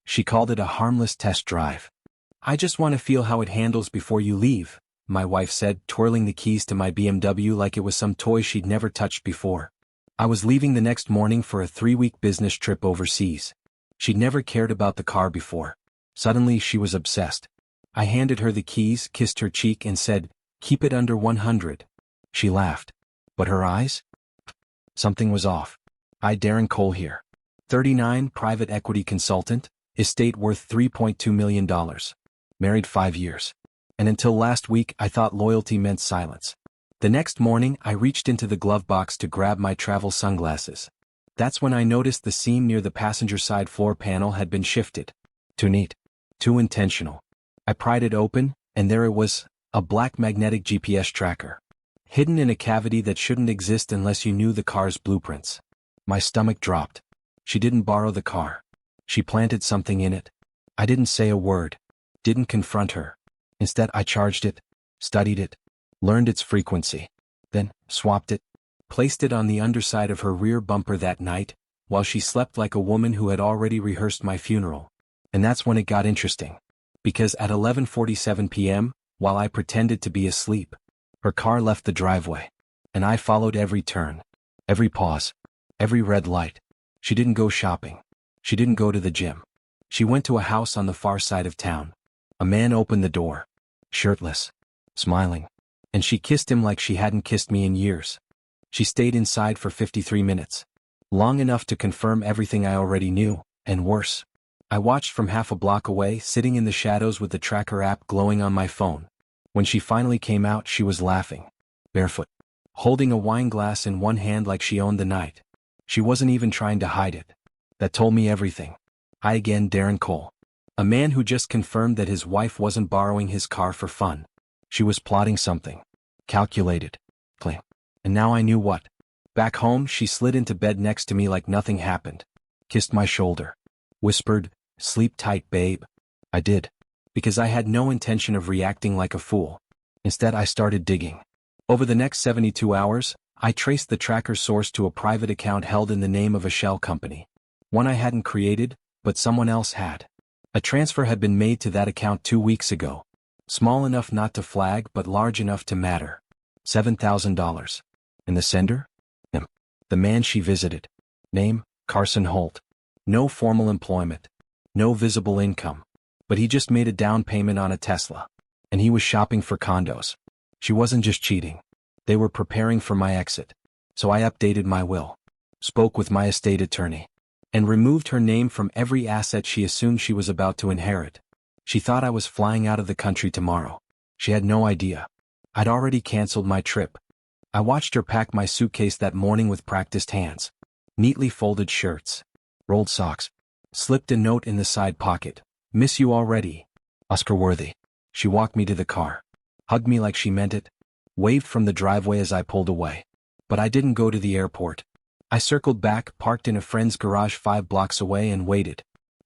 She called it a harmless test drive. "I just want to feel how it handles before you leave," my wife said, twirling the keys to my BMW like it was some toy she'd never touched before. I was leaving the next morning for a 3-week business trip overseas. She'd never cared about the car before. Suddenly she was obsessed. I handed her the keys, kissed her cheek and said, "Keep it under 100. She laughed. But her eyes? Something was off. Darren Cole here. 39, private equity consultant, estate worth $3.2 million. Married 5 years. And until last week I thought loyalty meant silence. The next morning I reached into the glove box to grab my travel sunglasses. That's when I noticed the seam near the passenger side floor panel had been shifted. Too neat. Too intentional. I pried it open, and there it was, a black magnetic GPS tracker. Hidden in a cavity that shouldn't exist unless you knew the car's blueprints. My stomach dropped. She didn't borrow the car. She planted something in it. I didn't say a word. Didn't confront her. Instead I charged it, studied it, learned its frequency. Then, swapped it. Placed it on the underside of her rear bumper that night, while she slept like a woman who had already rehearsed my funeral. And that's when it got interesting. Because at 11:47 p.m., while I pretended to be asleep, her car left the driveway. And I followed every turn. Every pause. Every red light. She didn't go shopping. She didn't go to the gym. She went to a house on the far side of town. A man opened the door. Shirtless. Smiling. And she kissed him like she hadn't kissed me in years. She stayed inside for 53 minutes. Long enough to confirm everything I already knew, and worse. I watched from half a block away, sitting in the shadows with the tracker app glowing on my phone. When she finally came out, she was laughing. Barefoot. Holding a wine glass in one hand like she owned the night. She wasn't even trying to hide it. That told me everything. Darren Cole. A man who just confirmed that his wife wasn't borrowing his car for fun. She was plotting something. Calculated. Clean. And now I knew what. Back home, she slid into bed next to me like nothing happened. Kissed my shoulder. Whispered, "Sleep tight, babe." I did. Because I had no intention of reacting like a fool. Instead I started digging. Over the next 72 hours, I traced the tracker's source to a private account held in the name of a shell company. One I hadn't created, but someone else had. A transfer had been made to that account 2 weeks ago. Small enough not to flag but large enough to matter. $7,000. And the sender? Him. The man she visited. Name, Carson Holt. No formal employment. No visible income. But he just made a down payment on a Tesla. And he was shopping for condos. She wasn't just cheating. They were preparing for my exit. So I updated my will. Spoke with my estate attorney. And removed her name from every asset she assumed she was about to inherit. She thought I was flying out of the country tomorrow. She had no idea. I'd already canceled my trip. I watched her pack my suitcase that morning with practiced hands. Neatly folded shirts. Rolled socks. Slipped a note in the side pocket. "Miss you already. Oscar Worthy." She walked me to the car. Hugged me like she meant it. Waved from the driveway as I pulled away. But I didn't go to the airport. I circled back, parked in a friend's garage 5 blocks away and waited.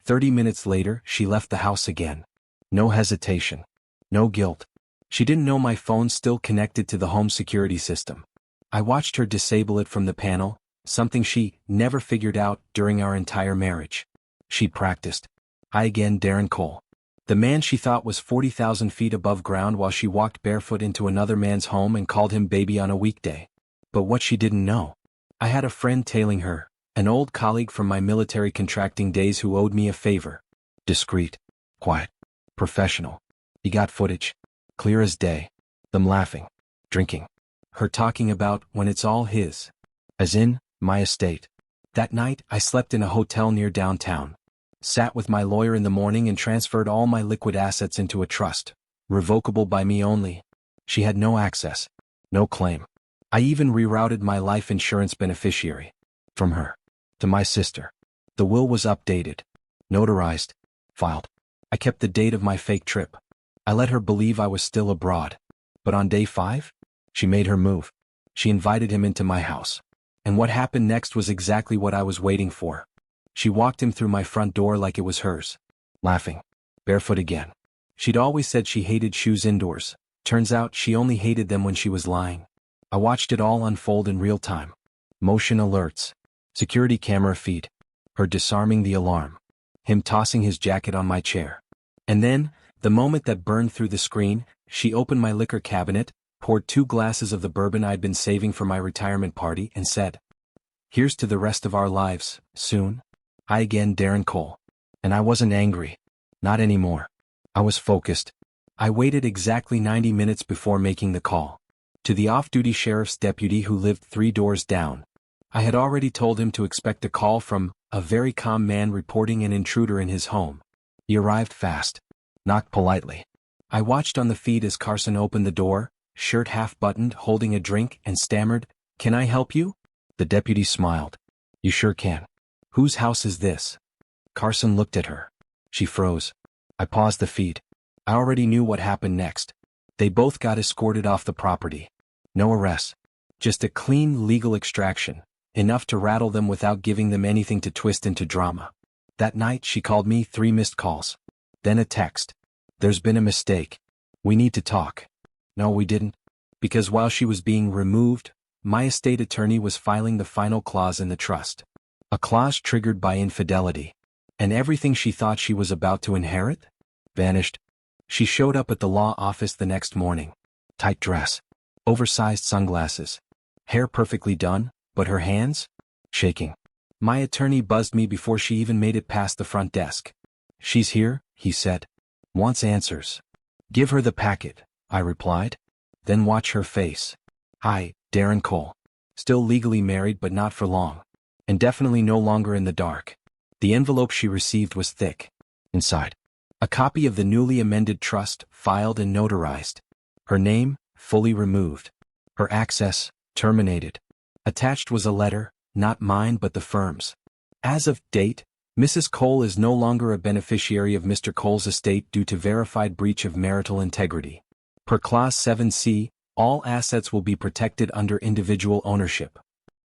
30 minutes later, she left the house again. No hesitation. No guilt. She didn't know my phone still connected to the home security system. I watched her disable it from the panel, something she never figured out during our entire marriage. She practiced. Darren Cole. The man she thought was 40,000 feet above ground while she walked barefoot into another man's home and called him baby on a weekday. But what she didn't know. I had a friend tailing her, an old colleague from my military contracting days who owed me a favor. Discreet. Quiet. Professional. He got footage. Clear as day. Them laughing. Drinking. Her talking about when it's all his. As in, my estate. That night, I slept in a hotel near downtown. Sat with my lawyer in the morning and transferred all my liquid assets into a trust. Revocable by me only. She had no access. No claim. I even rerouted my life insurance beneficiary. From her. To my sister. The will was updated. Notarized. Filed. I kept the date of my fake trip. I let her believe I was still abroad. But on day 5? She made her move. She invited him into my house. And what happened next was exactly what I was waiting for. She walked him through my front door like it was hers. Laughing. Barefoot again. She'd always said she hated shoes indoors. Turns out she only hated them when she was lying. I watched it all unfold in real time. Motion alerts. Security camera feed. Her disarming the alarm. him tossing his jacket on my chair. And then, the moment that burned through the screen, she opened my liquor cabinet, poured 2 glasses of the bourbon I'd been saving for my retirement party, and said, "Here's to the rest of our lives, soon." Hi again, Darren Cole. And I wasn't angry. Not anymore. I was focused. I waited exactly 90 minutes before making the call. To the off-duty sheriff's deputy who lived 3 doors down. I had already told him to expect a call from a very calm man reporting an intruder in his home. He arrived fast. Knocked politely. I watched on the feed as Carson opened the door, shirt half-buttoned, holding a drink, and stammered, "Can I help you?" The deputy smiled. "You sure can. Whose house is this?" Carson looked at her. She froze. I paused the feed. I already knew what happened next. They both got escorted off the property. No arrests. Just a clean legal extraction, enough to rattle them without giving them anything to twist into drama. That night she called me 3 missed calls. Then a text. "There's been a mistake. We need to talk." No, we didn't. Because while she was being removed, my estate attorney was filing the final clause in the trust. A clause triggered by infidelity. And everything she thought she was about to inherit? Vanished. She showed up at the law office the next morning. Tight dress. Oversized sunglasses. Hair perfectly done, but her hands? Shaking. My attorney buzzed me before she even made it past the front desk. "She's here," he said. "Wants answers." "Give her the packet," I replied. "Then watch her face." Hi, Darren Cole. Still legally married but not for long. And definitely no longer in the dark. The envelope she received was thick. Inside, a copy of the newly amended trust, filed and notarized. Her name, fully removed. Her access, terminated. Attached was a letter, not mine but the firm's. As of date, Mrs. Cole is no longer a beneficiary of Mr. Cole's estate due to verified breach of marital integrity. Per Clause 7C, all assets will be protected under individual ownership.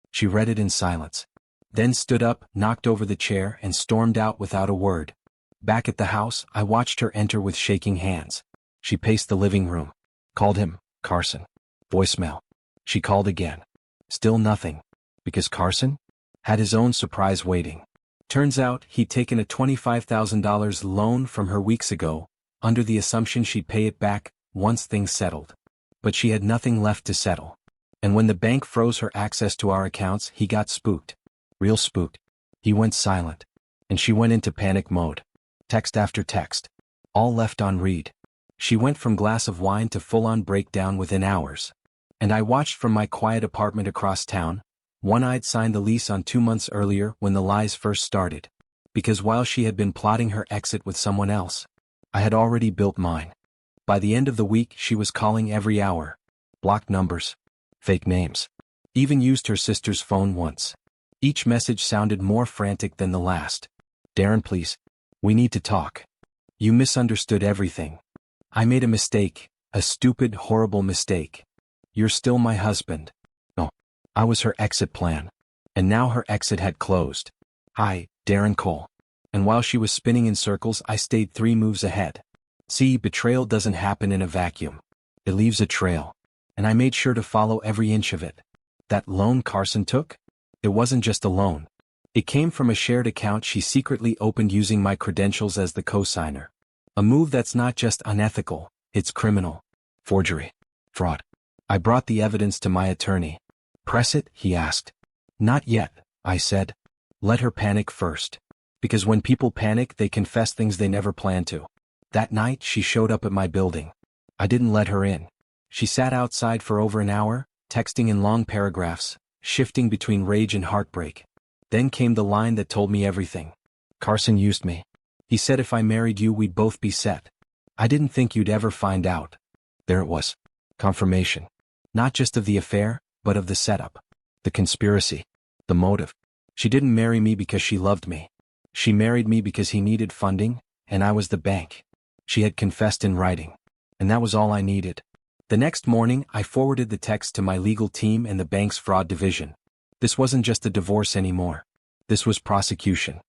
She read it in silence. Then stood up, knocked over the chair, and stormed out without a word. Back at the house, I watched her enter with shaking hands. She paced the living room. Called him, Carson. Voicemail. She called again. Still nothing. Because Carson had his own surprise waiting. Turns out he'd taken a $25,000 loan from her weeks ago, under the assumption she'd pay it back once things settled. But she had nothing left to settle. And when the bank froze her access to our accounts, he got spooked. Real spooked. He went silent. And she went into panic mode. Text after text. All left on read. She went from glass of wine to full-on breakdown within hours. And I watched from my quiet apartment across town. One-eyed signed the lease on 2 months earlier when the lies first started. Because while she had been plotting her exit with someone else, I had already built mine. By the end of the week she was calling every hour. Blocked numbers. Fake names. Even used her sister's phone once. Each message sounded more frantic than the last. "Darren, please. We need to talk. You misunderstood everything. I made a mistake, a stupid, horrible mistake. You're still my husband." No. I was her exit plan. And now her exit had closed. Hi, Darren Cole. And while she was spinning in circles, I stayed 3 moves ahead. See, betrayal doesn't happen in a vacuum. It leaves a trail. And I made sure to follow every inch of it. That loan Carson took? It wasn't just a loan. It came from a shared account she secretly opened using my credentials as the co-signer. A move that's not just unethical, it's criminal. Forgery. Fraud. I brought the evidence to my attorney. "Press it?" he asked. "Not yet," I said. "Let her panic first. Because when people panic, they confess things they never planned to." That night, she showed up at my building. I didn't let her in. She sat outside for over an hour, texting in long paragraphs, shifting between rage and heartbreak. Then came the line that told me everything. "Carson used me. He said if I married you we'd both be set. I didn't think you'd ever find out." There it was. Confirmation. Not just of the affair, but of the setup. The conspiracy. The motive. She didn't marry me because she loved me. She married me because he needed funding, and I was the bank. She had confessed in writing. And that was all I needed. The next morning, I forwarded the text to my legal team and the bank's fraud division. This wasn't just a divorce anymore. This was prosecution.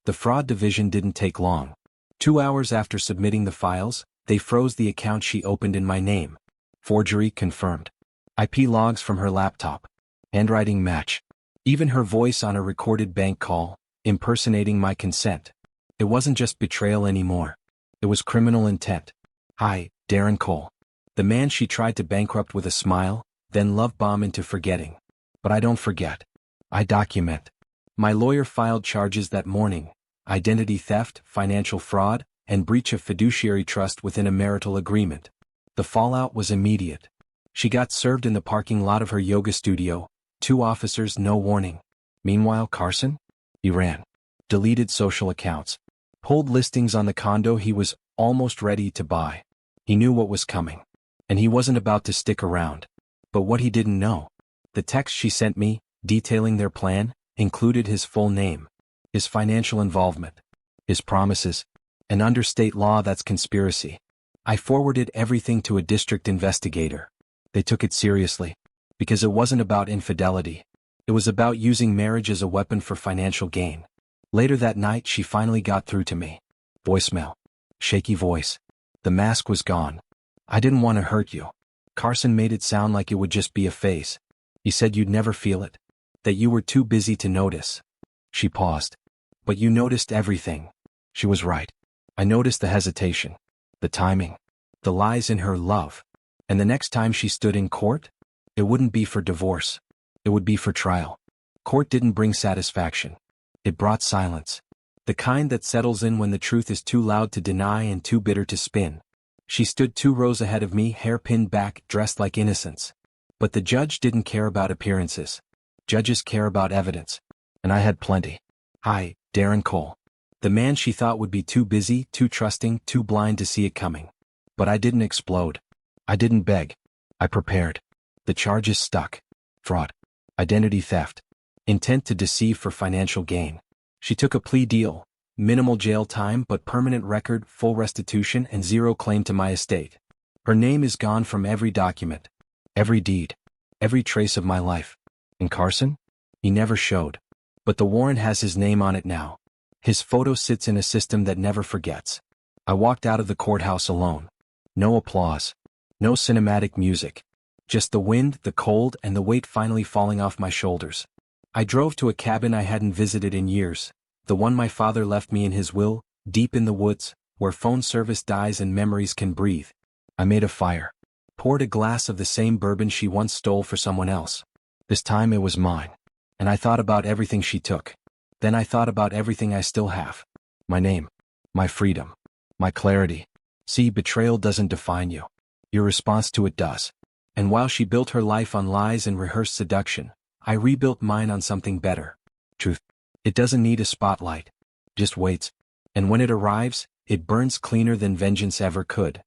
The fraud division didn't take long. 2 hours after submitting the files, they froze the account she opened in my name. Forgery confirmed. IP logs from her laptop. Handwriting match. Even her voice on a recorded bank call, impersonating my consent. It wasn't just betrayal anymore. It was criminal intent. Hi, Darren Cole. The man she tried to bankrupt with a smile, then love bomb into forgetting. But I don't forget. I document. My lawyer filed charges that morning: identity theft, financial fraud, and breach of fiduciary trust within a marital agreement. The fallout was immediate. She got served in the parking lot of her yoga studio, 2 officers, no warning. Meanwhile, Carson? He ran. Deleted social accounts. Pulled listings on the condo he was almost ready to buy. He knew what was coming. And he wasn't about to stick around. But what he didn't know: the text she sent me, detailing their plan, included his full name, his financial involvement, his promises, and under state law that's conspiracy. I forwarded everything to a district investigator. They took it seriously. Because it wasn't about infidelity. It was about using marriage as a weapon for financial gain. Later that night she finally got through to me. Voicemail. Shaky voice. The mask was gone. I didn't want to hurt you. Carson made it sound like it would just be a phase. He said you'd never feel it. That you were too busy to notice. She paused. But you noticed everything. She was right. I noticed the hesitation. The timing. The lies in her love. And the next time she stood in court, it wouldn't be for divorce. It would be for trial. Court didn't bring satisfaction. It brought silence. The kind that settles in when the truth is too loud to deny and too bitter to spin. She stood 2 rows ahead of me, hair pinned back, dressed like innocence. But the judge didn't care about appearances. Judges care about evidence. And I had plenty. Hi, Darren Cole. The man she thought would be too busy, too trusting, too blind to see it coming. But I didn't explode. I didn't beg. I prepared. The charges stuck. Fraud. Identity theft. Intent to deceive for financial gain. She took a plea deal. Minimal jail time but permanent record, full restitution, and 0 claim to my estate. Her name is gone from every document. Every deed. Every trace of my life. And Carson? He never showed. But the warrant has his name on it now. His photo sits in a system that never forgets. I walked out of the courthouse alone. No applause. No cinematic music. Just the wind, the cold, and the weight finally falling off my shoulders. I drove to a cabin I hadn't visited in years. The one my father left me in his will, deep in the woods, where phone service dies and memories can breathe. I made a fire. Poured a glass of the same bourbon she once stole for someone else. This time it was mine. And I thought about everything she took. Then I thought about everything I still have. My name. My freedom. My clarity. See, betrayal doesn't define you. Your response to it does. And while she built her life on lies and rehearsed seduction, I rebuilt mine on something better. Truth. It doesn't need a spotlight. Just waits. And when it arrives, it burns cleaner than vengeance ever could.